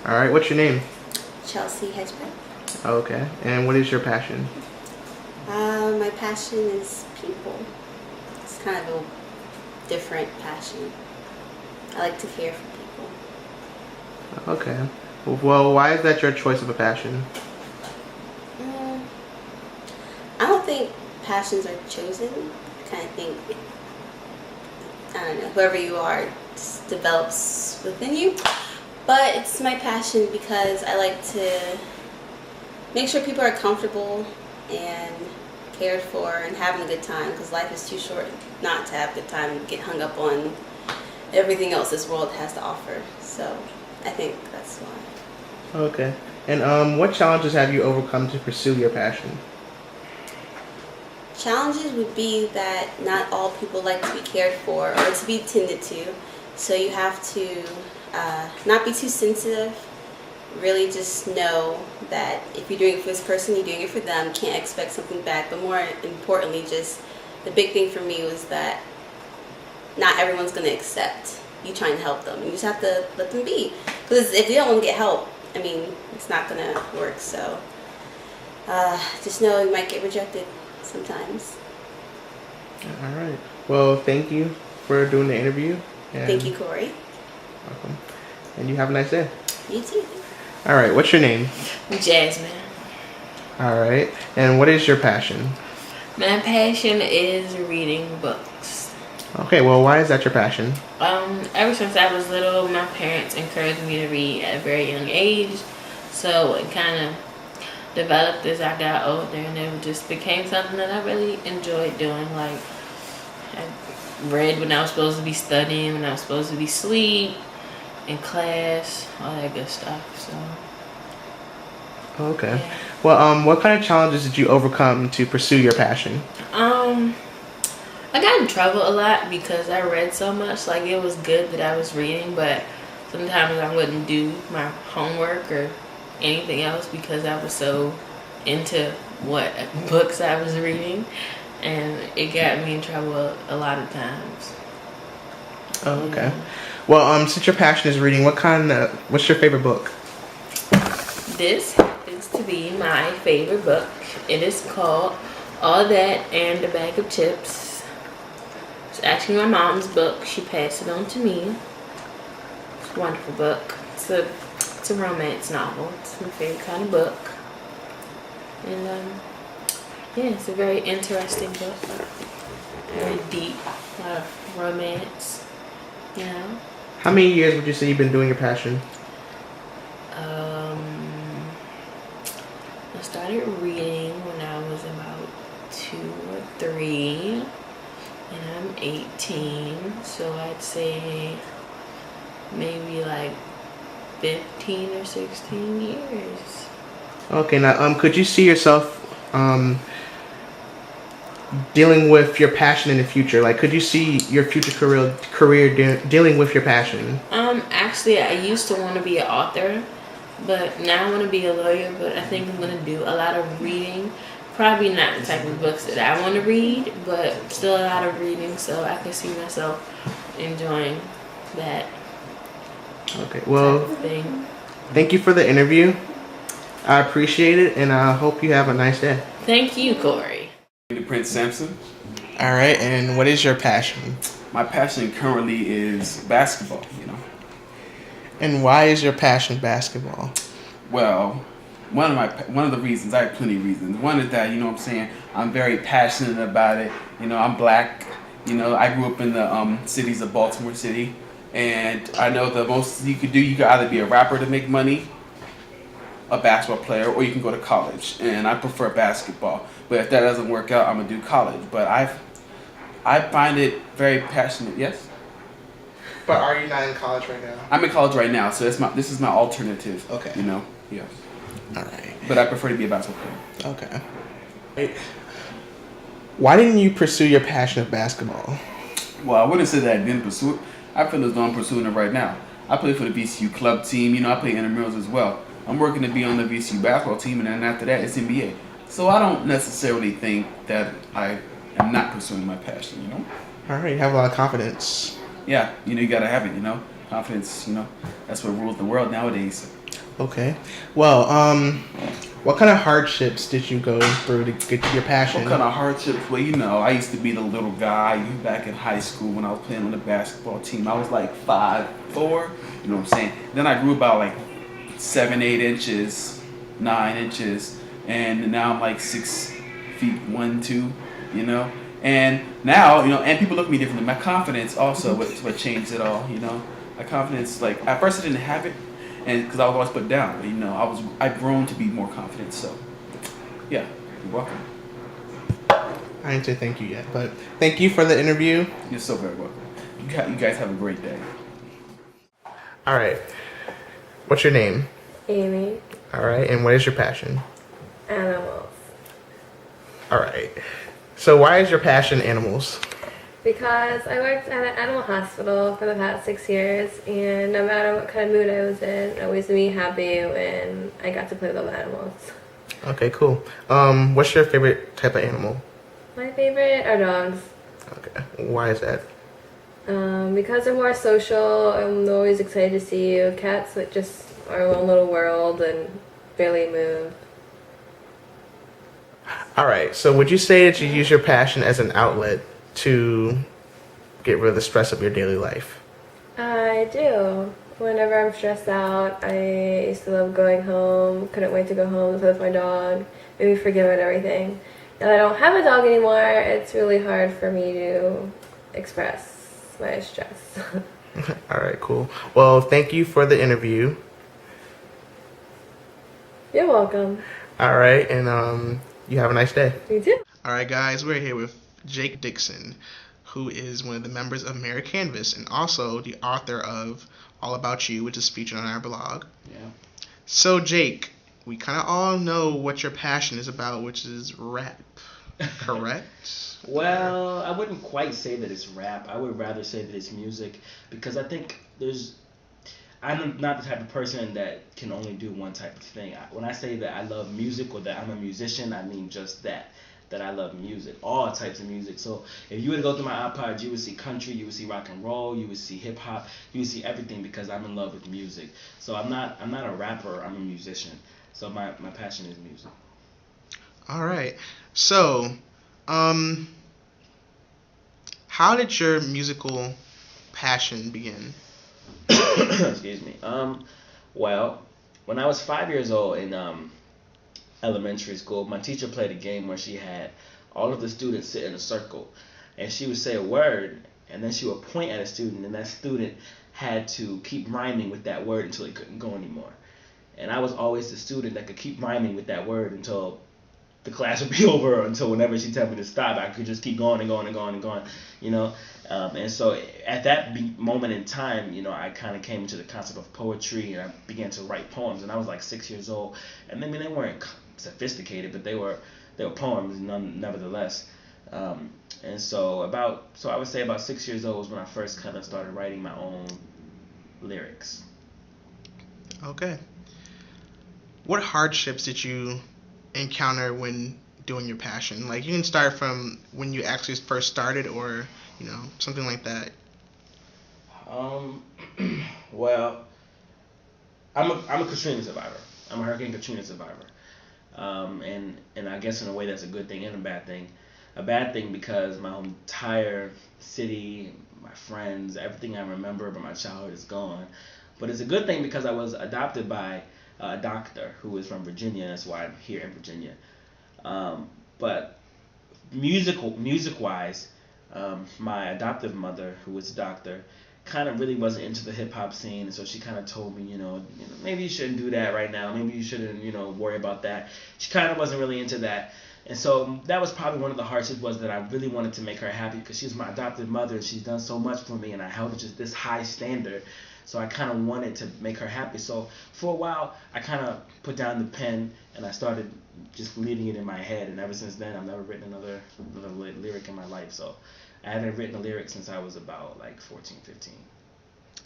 All right, what's your name? Chelsea Hedgebeck. Okay, and what is your passion? My passion is people. It's kind of a different passion. I like to care for people. Okay. Well, why is that your choice of a passion? I don't think passions are chosen. I kind of think, I don't know, whoever you are just develops within you. But it's my passion because I like to make sure people are comfortable and cared for and having a good time, because life is too short not to have a good time and get hung up on everything else this world has to offer. So I think that's why. Okay. And what challenges have you overcome to pursue your passion? Challenges would be that not all people like to be cared for or to be tended to. So you have to not be too sensitive. Really just know that if you're doing it for this person, you're doing it for them. Can't expect something back. But more importantly, just the big thing for me was that not everyone's going to accept you trying to help them. You just have to let them be. Because if you don't want to get help, I mean, it's not going to work. So just know you might get rejected sometimes. All right. Well, thank you for doing the interview. Thank you, Corey. Welcome. And you have a nice day. You too. All right. What's your name? Jasmine. All right. And what is your passion? My passion is reading books. Okay. Well, why is that your passion? Ever since I was little, my parents encouraged me to read at a very young age. So it kind of developed as I got older, and it just became something that I really enjoyed doing. Like, I read when I was supposed to be studying, when I was supposed to be asleep, in class, all that good stuff. So Okay. yeah. Well, what kind of challenges did you overcome to pursue your passion? I got in trouble a lot because I read so much. Like, it was good that I was reading, but sometimes I wouldn't do my homework or anything else because I was so into what books I was reading, and it got me in trouble a lot of times. Oh, okay. Well, since your passion is reading, what's your favorite book? This happens to be my favorite book. It is called All That and a Bag of Chips. It's actually my mom's book. She passed it on to me. It's a wonderful book. It's a romance novel. It's my favorite kind of book. And yeah, it's a very interesting book. Very deep, a lot of romance, you know. How many years would you say you've been doing your passion? I started reading when I was about 2 or 3, and I'm 18, so I'd say maybe like 15 or 16 years. Okay. Now, could you see yourself dealing with your passion in the future? Like, could you see your future career dealing with your passion? Actually, I used to want to be an author, but now I want to be a lawyer. But I think I'm going to do a lot of reading. Probably not the type of books that I want to read, but still a lot of reading, so I can see myself enjoying that. Okay. Well, type of thing. Thank you for the interview. I appreciate it, and I hope you have a nice day. Thank you, Corey. Prince Sampson. All right. And what is your passion? My passion currently is basketball, And why is your passion basketball? Well, one of the reasons, I have plenty of reasons. One is that, I'm very passionate about it. I'm black. I grew up in the cities of Baltimore City, and I know the most you could do, you could either be a rapper to make money, a basketball player, or you can go to college. And I prefer basketball. But if that doesn't work out, I'm gonna do college. But I find it very passionate. Yes. But are you not in college right now? I'm in college right now, so this is my alternative. Okay. Yeah. All right. But I prefer to be a basketball player. Okay. Wait. Why didn't you pursue your passion of basketball? Well, I wouldn't say that I didn't pursue it. I feel as though I'm pursuing it right now. I play for the VCU club team. I play intramurals as well. I'm working to be on the VCU basketball team, and then after that, it's NBA. So I don't necessarily think that I am not pursuing my passion, All right, you have a lot of confidence. Yeah, you gotta have it, Confidence, that's what rules the world nowadays. Okay. Well, what kind of hardships did you go through to get to your passion? What kind of hardships? Well, I used to be the little guy back in high school when I was playing on the basketball team. I was like 5'4", you know what I'm saying? Then I grew about like 7, 8 inches, 9 inches, and now I'm like 6 feet 1, 2, you know? And now, and people look at me differently. My confidence also what changed it all, My confidence, like, at first I didn't have it, and because I was always put down, but I've grown to be more confident, so, yeah, you're welcome. I didn't say thank you yet, but thank you for the interview. You're so very welcome. You guys have a great day. All right. What's your name? Amy. All right. And what is your passion? Animals. All right. So why is your passion animals? Because I worked at an animal hospital for the past 6 years, and no matter what kind of mood I was in, it always made me happy when I got to play with all the animals. Okay, cool. What's your favorite type of animal? My favorite are dogs. Okay. Why is that? Because they're more social, I'm always excited to see you. Cats that just are their own little world and barely move. All right. So would you say that you use your passion as an outlet to get rid of the stress of your daily life? I do. Whenever I'm stressed out, I used to love going home. Couldn't wait to go home to play with my dog. Made me forget about everything. Now that I don't have a dog anymore, it's really hard for me to express my stress. All right, cool. Well, thank you for the interview. You're welcome. All right, and you have a nice day. You too. All right, guys, we're here with Jake Dixon, who is one of the members of MirrorCanvas and also the author of All About You, which is featured on our blog. Yeah. So, Jake, we kind of all know what your passion is about, which is rap, correct? Well, I wouldn't quite say that it's rap. I would rather say that it's music, because I think I'm not the type of person that can only do one type of thing. When I say that I love music or that I'm a musician, I mean just that I love music, all types of music. So if you were to go through my iPod, you would see country, you would see rock and roll, you would see hip hop, you would see everything, because I'm in love with music. So I'm not a rapper, I'm a musician. So my passion is music. All right. So, how did your musical passion begin? Excuse me. Well, when I was 5 years old in elementary school, my teacher played a game where she had all of the students sit in a circle, and she would say a word, and then she would point at a student, and that student had to keep rhyming with that word until he couldn't go anymore. And I was always the student that could keep rhyming with that word until the class would be over, or until whenever she told me to stop, I could just keep going and going and going and going, And so at that moment in time, I kind of came into the concept of poetry, and I began to write poems. And I was like 6 years old, and I mean, they weren't sophisticated, but they were poems nevertheless. And so I would say about 6 years old was when I first kind of started writing my own lyrics. Okay. What hardships did you encounter when doing your passion? Like, you can start from when you actually first started, or something like that. Well, I'm a Katrina survivor. I'm a Hurricane Katrina survivor. And I guess in a way that's a good thing and a bad thing. A bad thing because my entire city, my friends, everything I remember about my childhood is gone. But it's a good thing because I was adopted by a doctor who is from Virginia. That's why I'm here in Virginia. But music-wise, my adoptive mother, who was a doctor, kind of really wasn't into the hip hop scene, and so she kind of told me, maybe you shouldn't do that right now. Maybe you shouldn't, worry about that. She kind of wasn't really into that, and so that was probably one of the hardships, was that I really wanted to make her happy, because she was my adopted mother and she's done so much for me, and I held just this high standard. So I kind of wanted to make her happy. So for a while, I kind of put down the pen and I started just leaving it in my head. And ever since then, I've never written another lyric in my life. So I haven't written a lyric since I was about like 14, 15.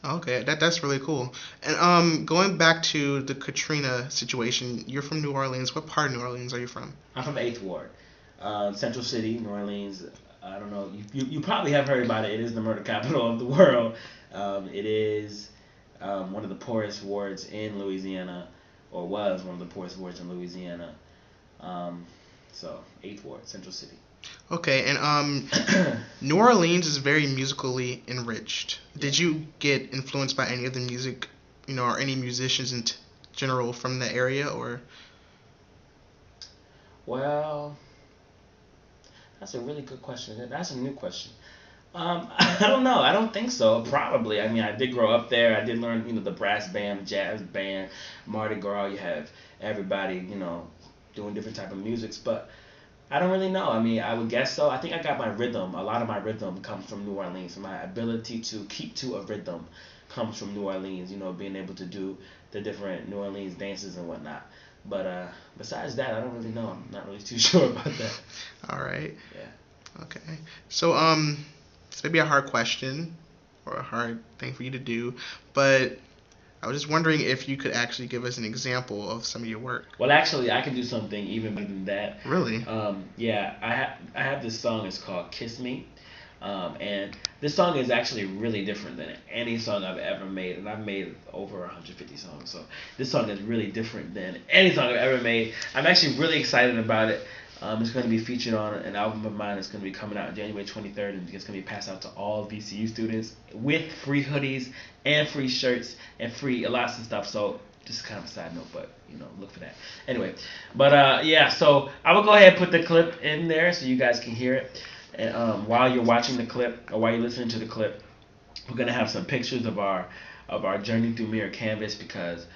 Okay, that's really cool. And going back to the Katrina situation, you're from New Orleans. What part of New Orleans are you from? I'm from the 8th Ward, Central City, New Orleans. I don't know. You probably have heard about it. It is the murder capital of the world. It is one of the poorest wards in Louisiana, or was one of the poorest wards in Louisiana. So 8th Ward, Central City. Okay, and New Orleans is very musically enriched. Did you get influenced by any of the music, or any musicians in general from the area, or? Well, that's a really good question. That's a new question. I don't know. I don't think so. Probably. I mean, I did grow up there. I did learn, the brass band, jazz band, Mardi Gras. You have everybody, doing different type of musics. But I don't really know. I mean, I would guess so. I think I got my rhythm. A lot of my rhythm comes from New Orleans. My ability to keep to a rhythm comes from New Orleans. Being able to do the different New Orleans dances and whatnot. But besides that, I don't really know. I'm not really too sure about that. All right. Yeah. Okay. So this may be a hard question or a hard thing for you to do, but I was just wondering if you could actually give us an example of some of your work. Well, actually, I can do something even better than that. Really? Yeah, I have this song. It's called "Kiss Me," and this song is actually really different than any song I've ever made, and I've made over 150 songs. So this song is really different than any song I've ever made. I'm actually really excited about it. It's going to be featured on an album of mine. It's going to be coming out January 23rd, and it's going to be passed out to all VCU students with free hoodies and free shirts and free lots of stuff. So just kind of a side note, but look for that. Anyway, but yeah, so I will go ahead and put the clip in there so you guys can hear it. And while you're watching the clip or while you're listening to the clip, we're going to have some pictures of our journey through MirrorCanvas, because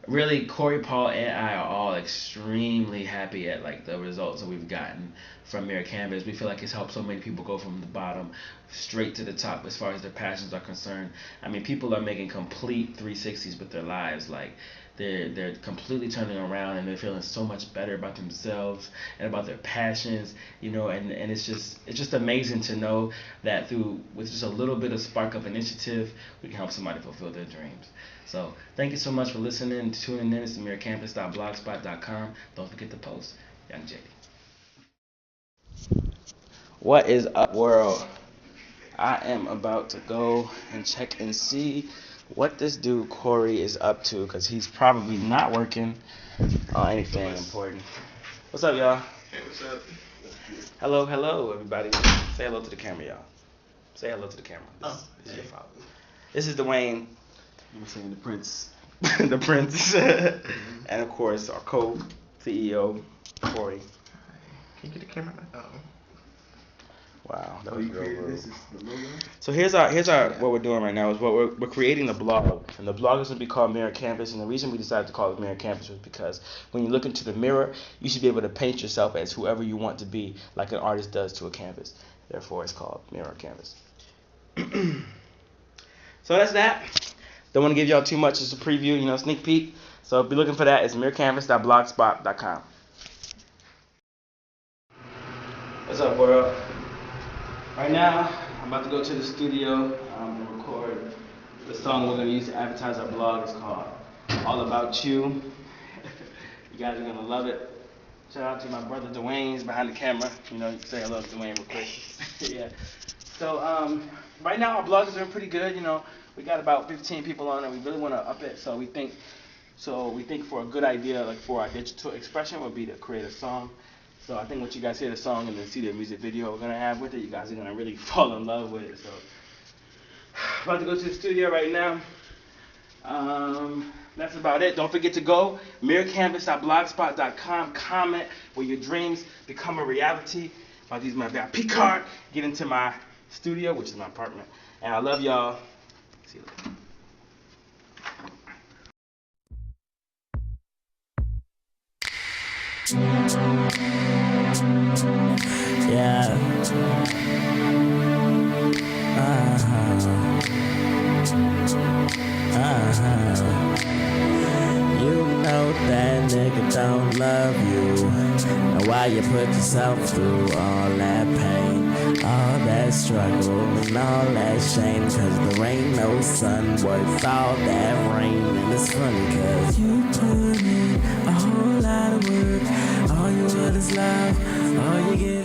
really, Corey, Paul, and I are all extremely happy at the results that we've gotten from MirrorCanvas. We feel like it's helped so many people go from the bottom straight to the top as far as their passions are concerned. I mean, people are making complete 360s with their lives. They're completely turning around, and they're feeling so much better about themselves and about their passions, and it's just amazing to know that with just a little bit of spark of initiative, we can help somebody fulfill their dreams. So thank you so much for listening and tuning in. It's MirrorCanvas.blogspot.com. Don't forget to post. Young JD. What is up, world? I am about to go and check and see what this dude Corey is up to, because he's probably not working on anything important. What's up, y'all? Hey, what's up? Hello, everybody. Say hello to the camera, y'all. Say hello to the camera. This is your father. This is Dwayne. I'm saying the Prince. The Prince. And of course, our co-CEO, Corey. Can you get the camera? Oh. Wow, that Oh, was you real created rude. this is the logo? So here's our what we're doing right now is we're creating the blog, and the blog is going to be called MirrorCanvas. And the reason we decided to call it MirrorCanvas was because when you look into the mirror, you should be able to paint yourself as whoever you want to be, like an artist does to a canvas. Therefore, it's called MirrorCanvas. So that's that. Don't want to give y'all too much as a preview, sneak peek. So be looking for that. It's MirrorCanvas.blogspot.com. What's up, world? Right now, I'm about to go to the studio and record the song we're going to use to advertise our blog. It's called All About You. You guys are going to love it. Shout out to my brother Dwayne. He's behind the camera. Say hello to Dwayne real quick. Yeah. So right now our blog is doing pretty good. We got about 15 people on it. We really want to up it. So we think for a good idea, for our digital expression, would be to create a song. So I think once you guys hear the song and then see the music video we're going to have with it, you guys are going to really fall in love with it. So about to go to the studio right now. That's about it. Don't forget to go MirrorCanvas.blogspot.com. Comment where your dreams become a reality. About to use my VIP card. Get into my studio, which is my apartment. And I love y'all. See you later. Yeah. You know that nigga don't love you. And why you put yourself through all that pain, all that struggle, and all that shame? Cause there ain't no sun worth all that rain. And it's funny cause you put in a whole lot of work. All you want is love, all you get